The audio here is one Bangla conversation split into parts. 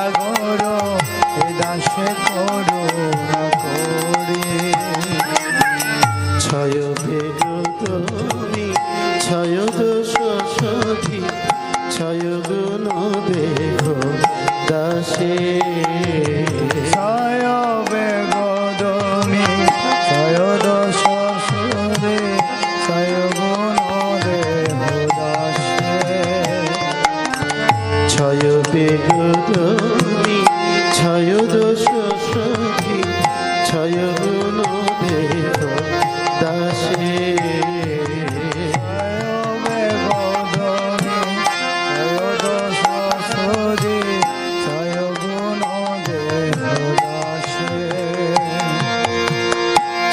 সাগর দাসে করুণা করে ছয় বেগনি ছয় দোষ সধি ছয় গুণ দেখো দাসে ছয় বেগনি ছয় দোষ সরে ছয় গুণ দেহ দাসে ছয় বেগনি ছয় দোষ সধি ছয় গুণ দেখো দাসে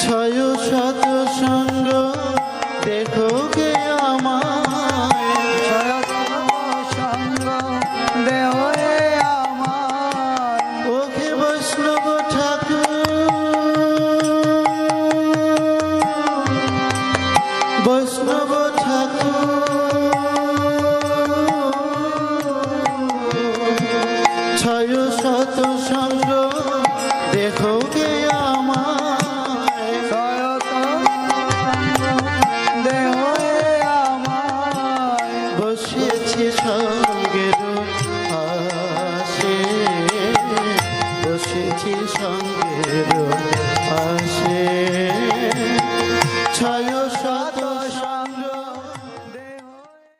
ছয় শত সঙ্গ দেখো কে আমায় ওকে বৈষ্ণব বৈষ্ণব ছয় শত সঙ্গ দেখো কে বসেছি সঙ্গের আসে বসেছি সঙ্গের আসে